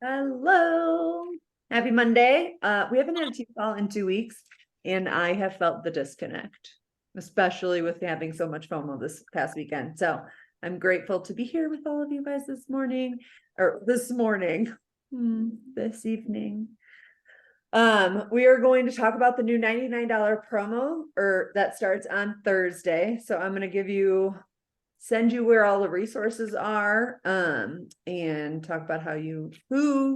Hello. Happy Monday. We haven't had a team call in 2 weeks, and I have felt the disconnect, especially with having so much FOMO this past weekend. So I'm grateful to be here with all of you guys this morning, this evening. We are going to talk about the new $99 promo that starts on Thursday. So I'm going to send you where all the resources are, and talk about who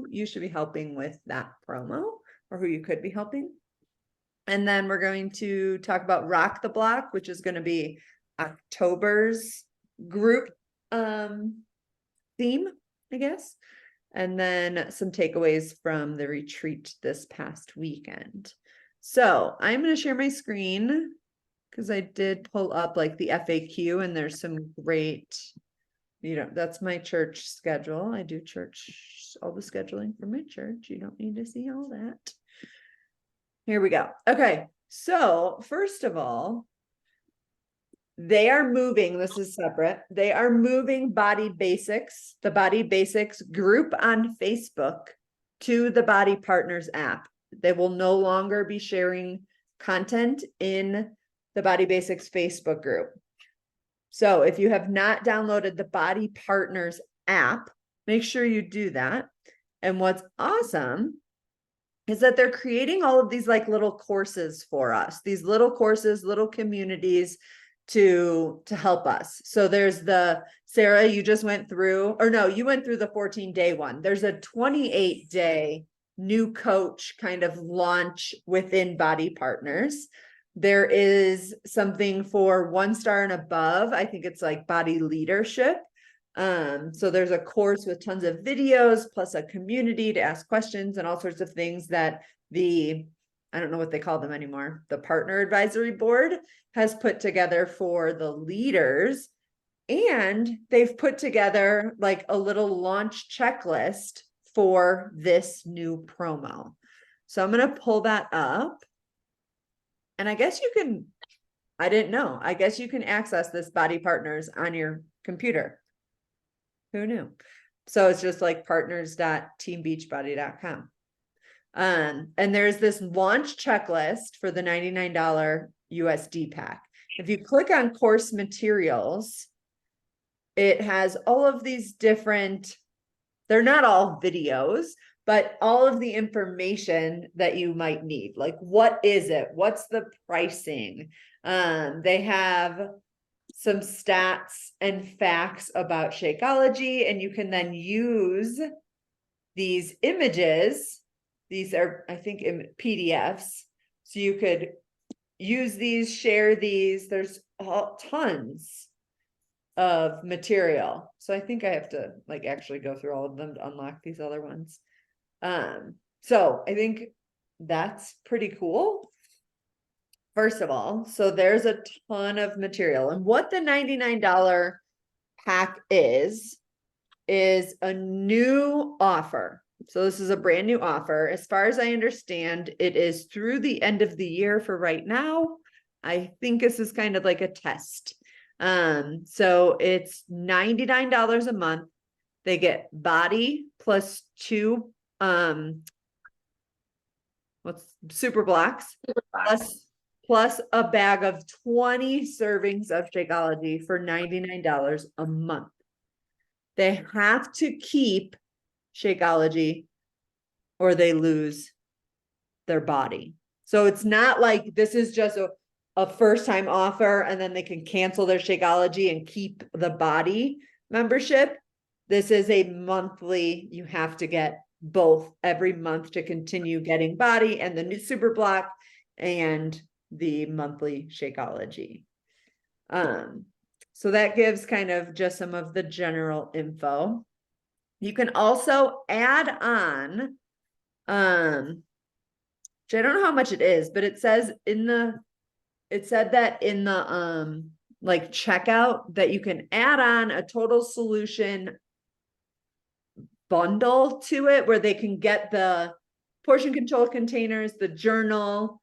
you should be helping with that promo or who you could be helping. And then we're going to talk about Rock the Block, which is going to be October's group theme, I guess. And then some takeaways from the retreat this past weekend. So I'm going to share my screen because I did pull up like the FAQ, and there's some great, that's my church schedule. I do all the scheduling for my church. You don't need to see all that. Here we go. Okay. So first of all, they are moving, this is separate. They are moving Body Basics, the Body Basics group on Facebook, to the Body Partners app. They will no longer be sharing content in the Body Basics Facebook group. So if you have not downloaded the Body Partners app, make sure you do that. And what's awesome is that they're creating all of these like little courses for us, these little courses, little communities to help us. So there's Sarah, you just went through, or no, you went through the 14-day one. There's a 28-day new coach kind of launch within Body Partners. There is something for 1-star and above. I think it's like body leadership. So there's a course with tons of videos plus a community to ask questions and all sorts of things that I don't know what they call them anymore, the partner advisory board has put together for the leaders. And they've put together like a little launch checklist for this new promo. So I'm going to pull that up. And I guess I didn't know, I guess you can access this Body Partners on your computer. Who knew? So it's just like partners.teambeachbody.com. And there's this launch checklist for the $99 USD pack. If you click on course materials, it has all of these different, they're not all videos, but all of the information that you might need. Like, what is it? What's the pricing? They have some stats and facts about Shakeology, and you can then use these images. These are, I think, in PDFs. So you could use these, share these. There's tons of material. So I think I have to like actually go through all of them to unlock these other ones. So I think that's pretty cool. First of all, so there's a ton of material, and what the $99 pack is a new offer. So this is a brand new offer. As far as I understand, it is through the end of the year for right now. I think this is kind of like a test. So it's $99 a month. They get Body plus 2 Super Blocks plus a bag of 20 servings of Shakeology for $99 a month. They have to keep Shakeology or they lose their body. So it's not like this is just a first time offer and then they can cancel their Shakeology and keep the Body membership. This is a monthly, you have to get both every month to continue getting Body and the new Super Block and the monthly Shakeology. So that gives kind of just some of the general info. You can also add on, which I don't know how much it is, but it said that in the like checkout that you can add on a Total Solution bundle to it where they can get the portion control containers, the journal,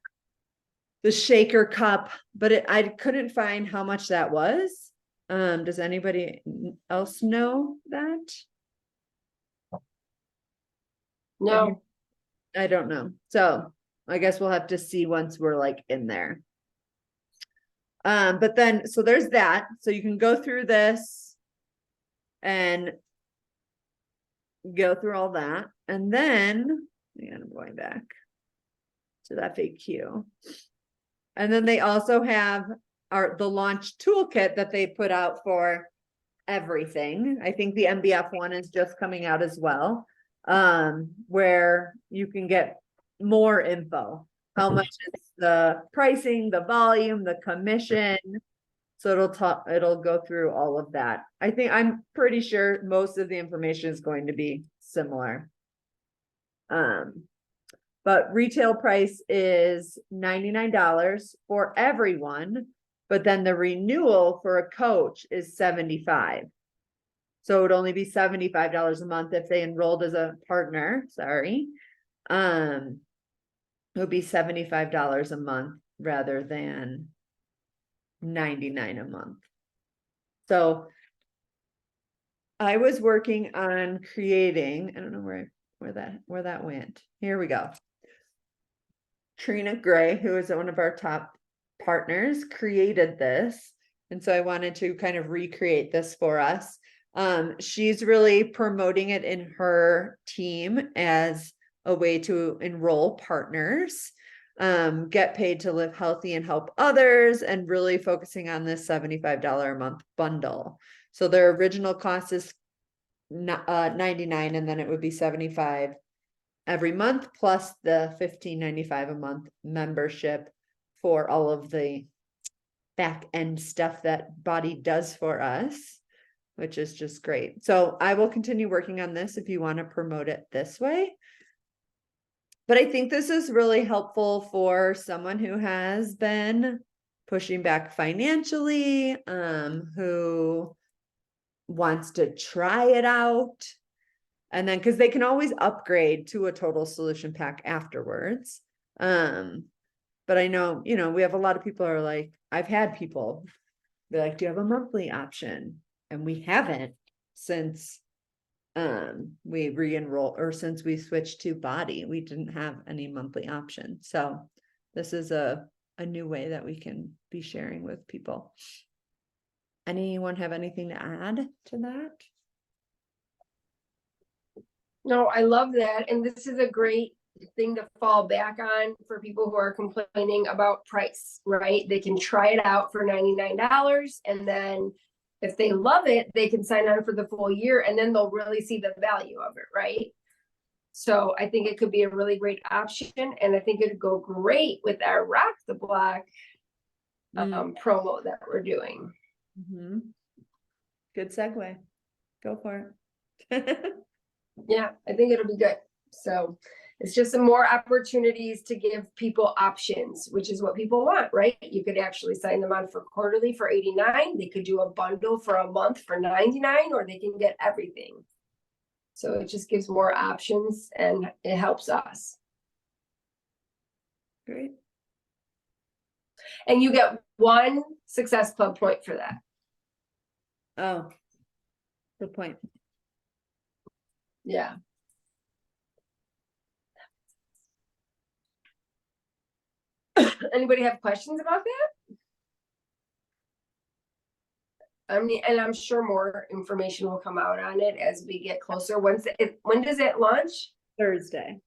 the shaker cup, but I couldn't find how much that was. Does anybody else know that? No. I don't know. So I guess we'll have to see once we're like in there. But then, so there's that. So you can go through this and go through all that. And then, and I'm going back to the FAQ. And then they also have the launch toolkit that they put out for everything. I think the MBF one is just coming out as well, where you can get more info. How much is the pricing, the volume, the commission. So it'll go through all of that. I'm pretty sure most of the information is going to be similar. But retail price is $99 for everyone, but then the renewal for a coach is $75. So it would only be $75 a month if they enrolled as a partner, sorry. It would be $75 a month rather than $99 a month. So I was working on creating, I don't know where that went. Here we go. Trina Gray, who is one of our top partners, created this. And so I wanted to kind of recreate this for us. She's really promoting it in her team as a way to enroll partners, get paid to live healthy and help others, and really focusing on this $75 a month bundle. So their original cost is $99, and then it would be $75 every month, plus the $15.95 a month membership for all of the back end stuff that Body does for us, which is just great. So I will continue working on this if you want to promote it this way. But I think this is really helpful for someone who has been pushing back financially, who wants to try it out. And then, because they can always upgrade to a total solution pack afterwards. But I know, we have a lot of people are like, I've had people be like, do you have a monthly option? And we haven't since we re-enroll, or since we switched to Body, we didn't have any monthly option. So this is a new way that we can be sharing with people. Anyone have anything to add to that? No, I love that. And this is a great thing to fall back on for people who are complaining about price, right? They can try it out for $99, and then if they love it, they can sign on for the full year, and then they'll really see the value of it, right? So I think it could be a really great option, and I think it'd go great with our Rock the Block promo that we're doing. Good segue. Go for it. Yeah, I think it'll be good. So it's just some more opportunities to give people options, which is what people want, right? You could actually sign them on for quarterly for $89. They could do a bundle for a month for $99, or they can get everything. So it just gives more options, and it helps us. Great. And you get 1 Success Club point for that. Oh, good point. Yeah. Anybody have questions about that? I mean, and I'm sure more information will come out on it as we get closer. When does it launch? Thursday.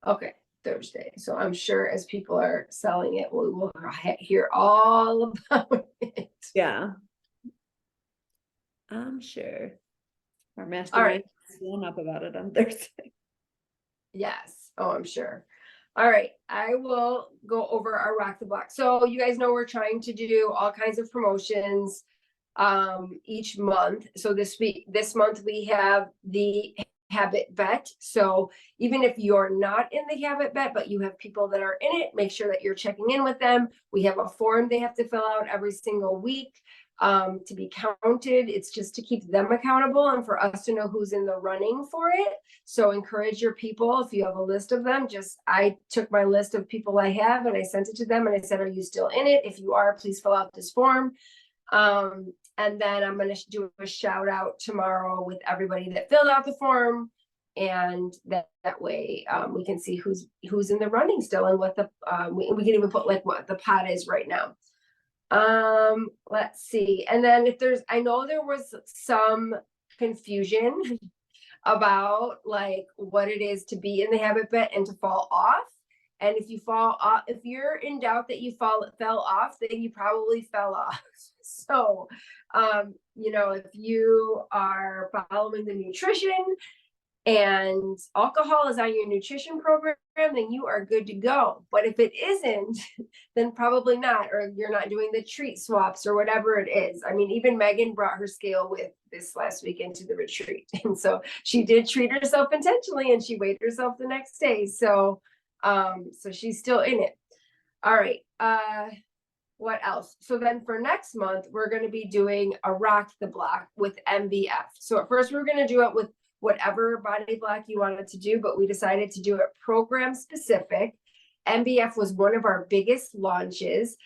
Okay, Thursday. So I'm sure as people are selling it, we will hear all about it. Yeah. I'm sure. Our mastermind is blown up about it on Thursday. Yes. Oh, I'm sure. All right. I will go over our Rock the Block. So you guys know we're trying to do all kinds of promotions each month. So this month we have the Habit Bet. So even if you're not in the Habit Bet, but you have people that are in it, make sure that you're checking in with them. We have a form they have to fill out every single week to be counted. It's just to keep them accountable and for us to know who's in the running for it. So encourage your people. If you have a list of them, I took my list of people I have and I sent it to them and I said, are you still in it? If you are, please fill out this form. And then I'm going to do a shout out tomorrow with everybody that filled out the form. And that way we can see who's in the running still, and what the we can even put like what the pot is right now. Let's see. And then if there's, I know there was some confusion about like what it is to be in the habit bet and to fall off. And if you fall off, if you're in doubt that you fell off, then you probably fell off. So, you know, if you are following the nutrition and alcohol is on your nutrition program, then you are good to go. But if it isn't, then probably not, or you're not doing the treat swaps or whatever it is. I mean, even Megan brought her scale with this last weekend to the retreat. And so she did treat herself intentionally, and she weighed herself the next day. So, so she's still in it. All right. What else? So then for next month, we're going to be doing a Rock the Block with MBF. So at first we were going to do it with whatever body block you wanted to do, but we decided to do it program specific. MBF was one of our biggest launches.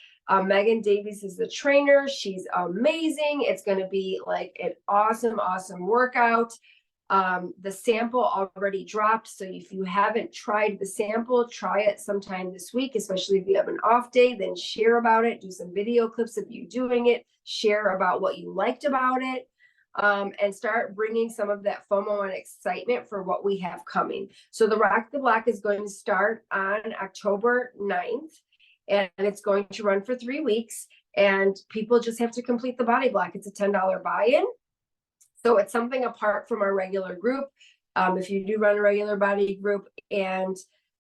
Megan Davies is the trainer. She's amazing. It's going to be like an awesome, awesome workout. The sample already dropped. So if you haven't tried the sample, try it sometime this week, especially if you have an off day, then share about it, do some video clips of you doing it, share about what you liked about it. And start bringing some of that FOMO and excitement for what we have coming. So the Rock the Block is going to start on October 9th, and it's going to run for 3 weeks, and people just have to complete the body block. It's a $10 buy-in. So it's something apart from our regular group. If you do run a regular body group, and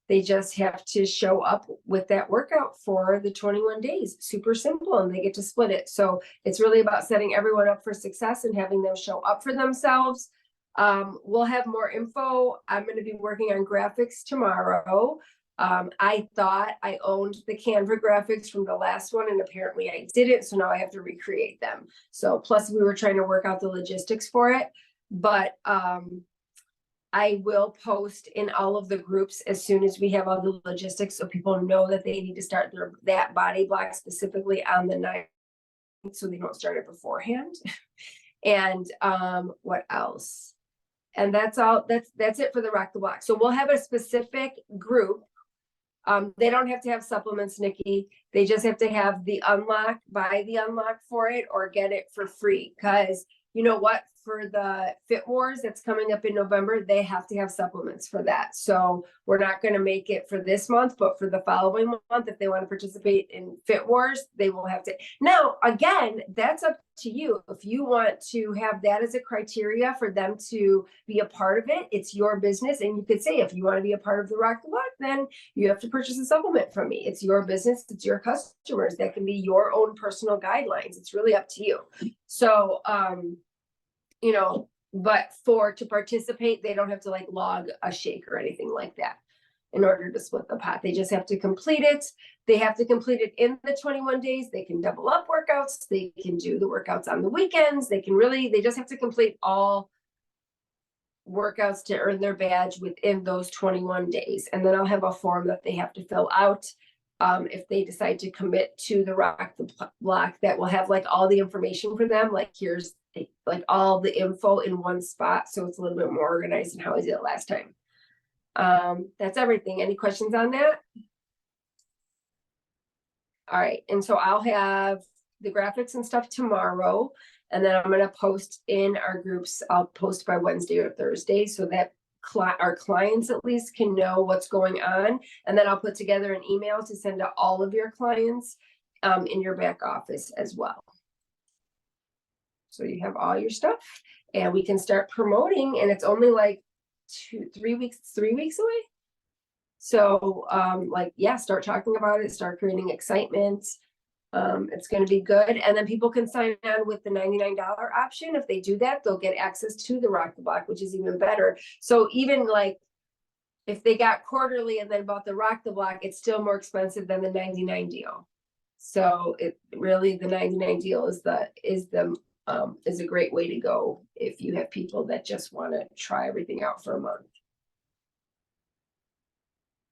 they just have to show up with that workout for the 21 days. Super simple, and they get to split it. So it's really about setting everyone up for success and having them show up for themselves. We'll have more info. I'm going to be working on graphics tomorrow. I thought I owned the Canva graphics from the last one, and apparently I didn't. So now I have to recreate them. So plus we were trying to work out the logistics for it, but I will post in all of the groups as soon as we have all the logistics, so people know that they need to start that body block specifically on the 9th, so they don't start it beforehand. And what else? And that's all. That's it for the Rock the Block. So we'll have a specific group. They don't have to have supplements, Nikki. They just have to have the unlock, buy the unlock for it, or get it for free. Because you know what? For the Fit Wars that's coming up in November, they have to have supplements for that. So we're not going to make it for this month, but for the following month, if they want to participate in Fit Wars, they will have to. Now, again, that's up to you. If you want to have that as a criteria for them to be a part of it, it's your business. And you could say, if you want to be a part of the Rock the Block, then you have to purchase a supplement from me. It's your business. It's your customers. That can be your own personal guidelines. It's really up to you. So, you know, but to participate, they don't have to like log a shake or anything like that in order to split the pot. They just have to complete it. They have to complete it in the 21 days. They can double up workouts. They can do the workouts on the weekends. They just have to complete all workouts to earn their badge within those 21 days. And then I'll have a form that they have to fill out. If they decide to commit to the Rock the Block, that will have like all the information for them. Like here's like all the info in one spot. So it's a little bit more organized than how I did it last time. That's everything. Any questions on that? All right. And so I'll have the graphics and stuff tomorrow. And then I'm going to post in our groups. I'll post by Wednesday or Thursday so that our clients at least can know what's going on. And then I'll put together an email to send to all of your clients in your back office as well. So you have all your stuff, and we can start promoting, and it's only like 3 weeks away. So like, yeah, start talking about it, start creating excitement. It's going to be good. And then people can sign on with the $99 option. If they do that, they'll get access to the Rock the Block, which is even better. So even like if they got quarterly and then bought the Rock the Block, it's still more expensive than the 99 deal. So it really, the 99 deal is a great way to go if you have people that just want to try everything out for a month.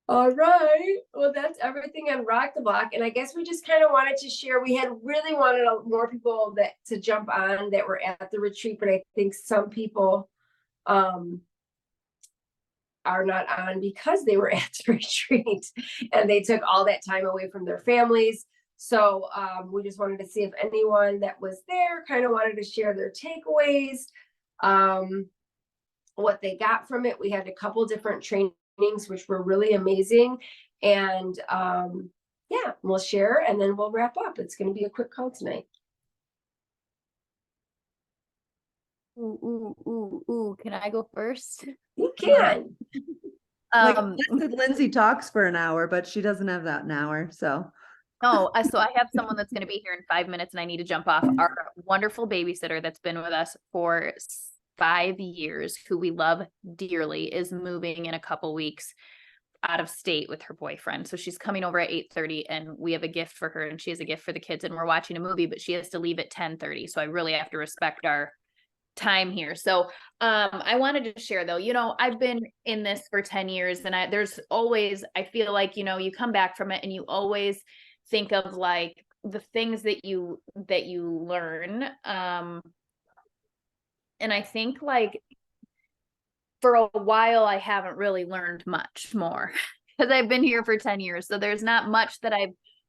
All right. Well, that's everything on Rock the Block. And I guess we just kind of wanted to share. We had really wanted more people to jump on that were at the retreat, but I think some people are not on because they were at the retreat and they took all that time away from their families. So we just wanted to see if anyone that was there kind of wanted to share their takeaways, what they got from it. We had a couple different trainings, which were really amazing. And yeah, we'll share and then we'll wrap up. It's going to be a quick call tonight. Ooh, can I go first? You can. Like Lindsay talks for an hour, but she doesn't have that an hour. So No, so I have someone that's going to be here in 5 minutes and I need to jump off. Our wonderful babysitter that's been with us for 5 years, who we love dearly, is moving in a couple weeks out of state with her boyfriend. So she's coming over at 8:30 and we have a gift for her and she has a gift for the kids and we're watching a movie, but she has to leave at 10:30. So I really have to respect our time here. So I wanted to share though, I've been in this for 10 years and there's always, I feel like, you come back from it and you always think of like the things that you learn. And I think like for a while, I haven't really learned much more because I've been here for 10 years. So there's not much that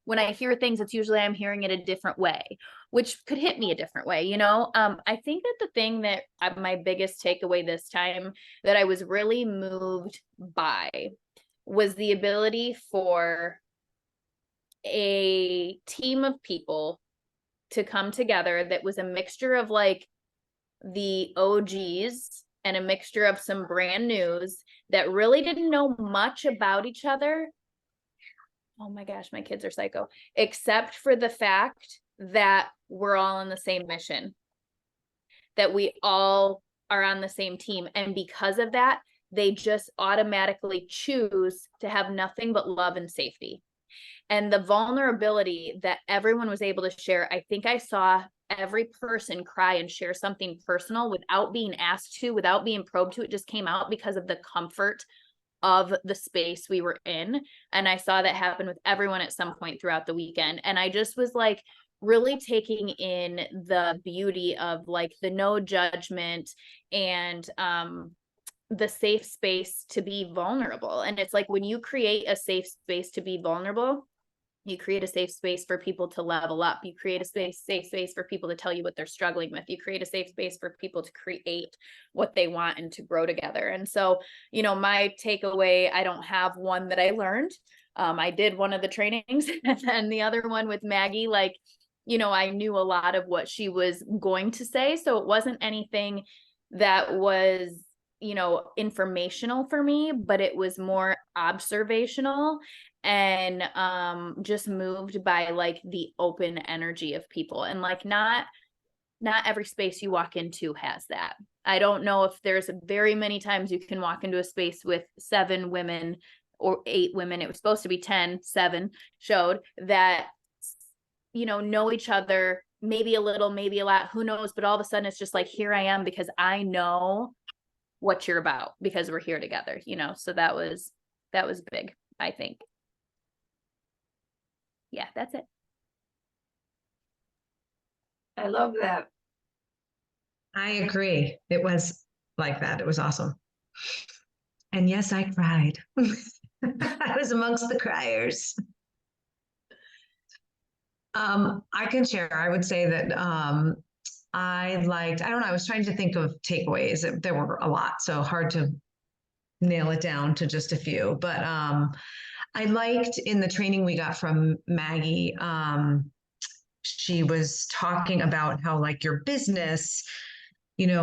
when I hear things, it's usually I'm hearing it a different way, which could hit me a different way. I think that the thing that my biggest takeaway this time that I was really moved by was the ability for a team of people to come together that was a mixture of like the OGs and a mixture of some brand news that really didn't know much about each other. Oh my gosh, my kids are psycho, except for the fact that we're all on the same mission, that we all are on the same team. And because of that, they just automatically choose to have nothing but love and safety. And the vulnerability that everyone was able to share, I think I saw every person cry and share something personal without being asked to, without being probed to. It just came out because of the comfort of the space we were in. And I saw that happen with everyone at some point throughout the weekend. And I just was like really taking in the beauty of like the no judgment and the safe space to be vulnerable. And it's like when you create a safe space to be vulnerable, you create a safe space for people to level up. You create a safe space for people to tell you what they're struggling with. You create a safe space for people to create what they want and to grow together. And so, my takeaway, I don't have one that I learned. I did one of the trainings and then the other one with Maggie, like, I knew a lot of what she was going to say. So it wasn't anything that was, informational for me, but it was more observational and just moved by like the open energy of people. And like not every space you walk into has that. I don't know if there's very many times you can walk into a space with 7 women or 8 women. It was supposed to be 10, 7 showed that, know each other, maybe a little, maybe a lot, who knows, but all of a sudden it's just like, here I am because I know what you're about because we're here together, so that was big, I think. Yeah, that's it. I love that. I agree. It was like that. It was awesome. And yes, I cried. I was amongst the criers. I can share. I would say that I don't know, I was trying to think of takeaways. There were a lot, so hard to nail it down to just a few. But I liked in the training we got from Maggie, she was talking about how like your business,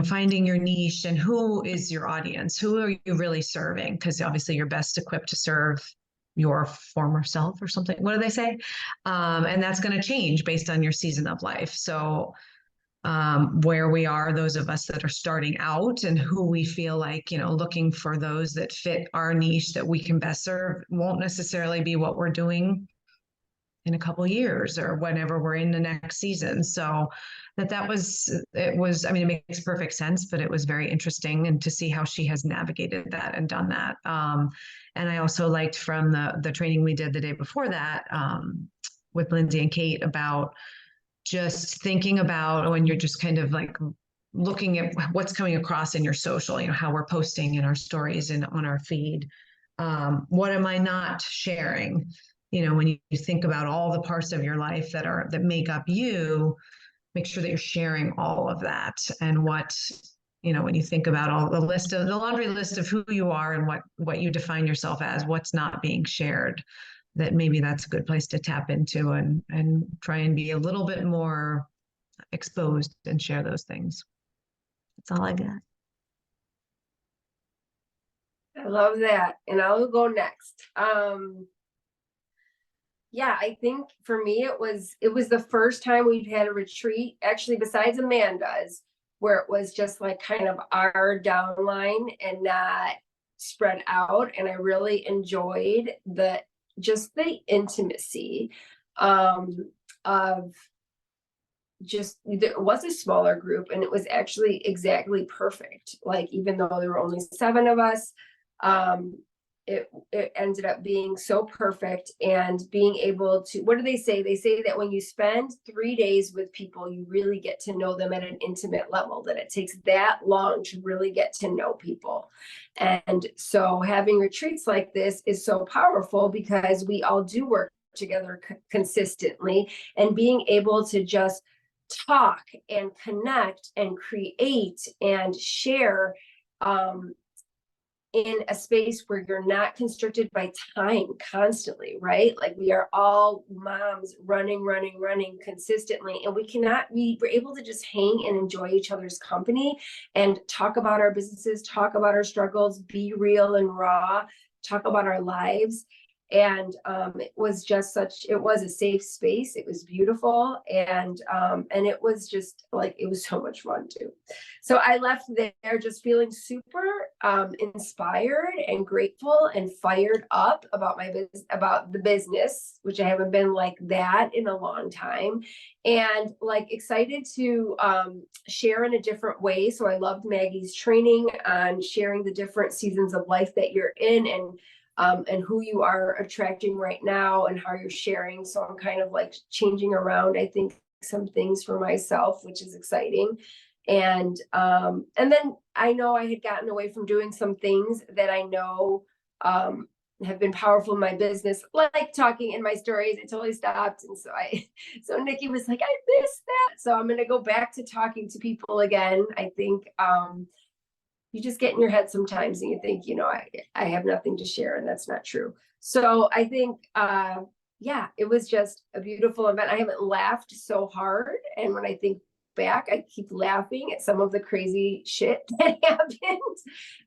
finding your niche and who is your audience, who are you really serving? Because obviously you're best equipped to serve your former self or something. What do they say? And that's going to change based on your season of life. So where we are, those of us that are starting out and who we feel like, looking for those that fit our niche that we can best serve won't necessarily be what we're doing in a couple of years or whenever we're in the next season. So it makes perfect sense, but it was very interesting and to see how she has navigated that and done that. And I also liked from the training we did the day before that with Lindsay and Kate about just thinking about when you're just kind of like looking at what's coming across in your social, how we're posting in our stories and on our feed. What am I not sharing? When you think about all the parts of your life that make up you, make sure that you're sharing all of that. And when you think about all the laundry list of who you are and what you define yourself as, what's not being shared, that maybe that's a good place to tap into and try and be a little bit more exposed and share those things. That's all I got. I love that. And I'll go next. Yeah, I think for me, it was the first time we've had a retreat, actually, besides Amanda's, where it was just like kind of our downline and not spread out. And I really enjoyed the intimacy of just, it was a smaller group and it was actually exactly perfect. Like, even though there were only 7 of us, it ended up being so perfect, and being able to, what do they say? They say that when you spend 3 days with people, you really get to know them at an intimate level, that it takes that long to really get to know people. And so having retreats like this is so powerful because we all do work together consistently, and being able to just talk and connect and create and share in a space where you're not constricted by time constantly, right? Like, we are all moms running consistently, and we're able to just hang and enjoy each other's company and talk about our businesses, talk about our struggles, be real and raw, talk about our lives. And it was a safe space. It was beautiful. And it was just like, it was so much fun too. So I left there just feeling super inspired and grateful and fired up about about the business, which I haven't been like that in a long time, and like excited to share in a different way. So I loved Maggie's training on sharing the different seasons of life that you're in, and who you are attracting right now and how you're sharing. So I'm kind of like changing around, I think, some things for myself, which is exciting. And then I know I had gotten away from doing some things that I know have been powerful in my business, like talking in my stories. I totally stopped. And so Nikki was like, I missed that. So I'm going to go back to talking to people again. I think you just get in your head sometimes and you think, I have nothing to share, and that's not true. So I think, it was just a beautiful event. I haven't laughed so hard. And when I think back, I keep laughing at some of the crazy shit that happened.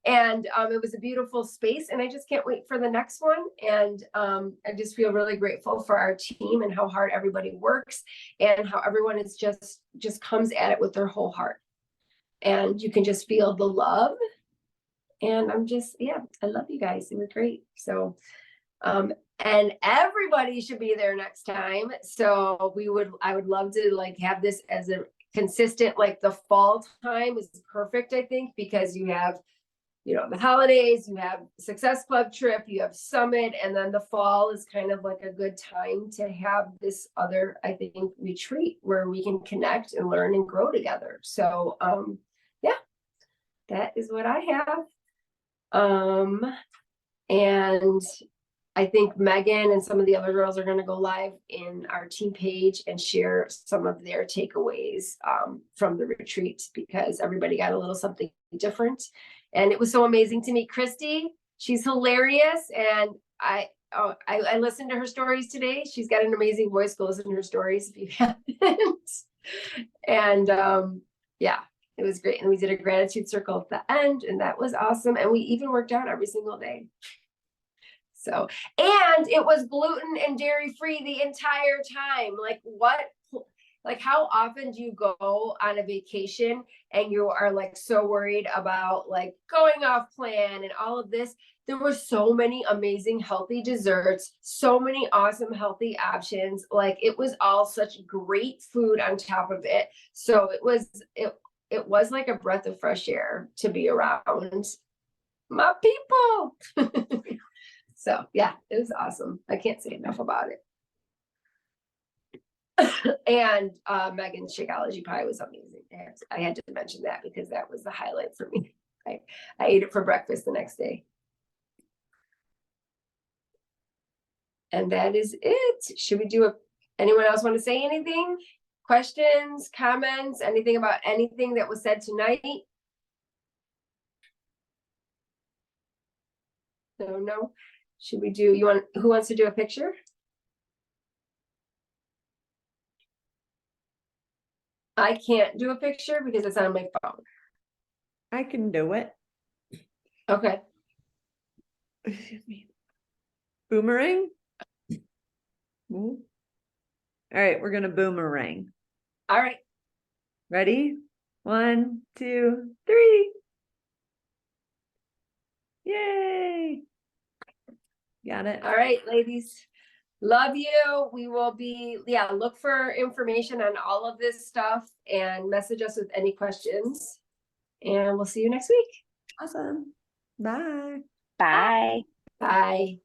And it was a beautiful space, and I just can't wait for the next one. And I just feel really grateful for our team and how hard everybody works, and how everyone is just comes at it with their whole heart. And you can just feel the love. And I love you guys. It was great. So, and everybody should be there next time. So I would love to like have this as a consistent, like the fall time is perfect, I think, because you have, the holidays, you have Success Club trip, you have Summit, and then the fall is kind of like a good time to have this other, I think, retreat where we can connect and learn and grow together. So, that is what I have. And I think Megan and some of the other girls are going to go live in our team page and share some of their takeaways from the retreat, because everybody got a little something different. And it was so amazing to meet Christy. She's hilarious. And I listened to her stories today. She's got an amazing voice. Go listen to her stories if you haven't. And it was great. And we did a gratitude circle at the end, and that was awesome. And we even worked out every single day. So, and it was gluten and dairy free the entire time. Like how often do you go on a vacation and you are like so worried about like going off plan and all of this? There were so many amazing healthy desserts, so many awesome healthy options. Like, it was all such great food on top of it. So it was like a breath of fresh air to be around my people. So yeah, it was awesome. I can't say enough about it. And Megan's Shakeology pie was amazing. I had to mention that because that was the highlight for me. I ate it for breakfast the next day. And that is it. Should we do anyone else want to say anything? Questions, comments, anything about anything that was said tonight? No. Should we do, who wants to do a picture? I can't do a picture because it's on my phone. I can do it. Okay. Excuse me. Boomerang? All right, we're gonna boomerang. All right. Ready? 1, 2, 3. Yay! Got it. All right, ladies. Love you. We will be, look for information on all of this stuff and message us with any questions. And we'll see you next week. Awesome. Bye. Bye. Bye.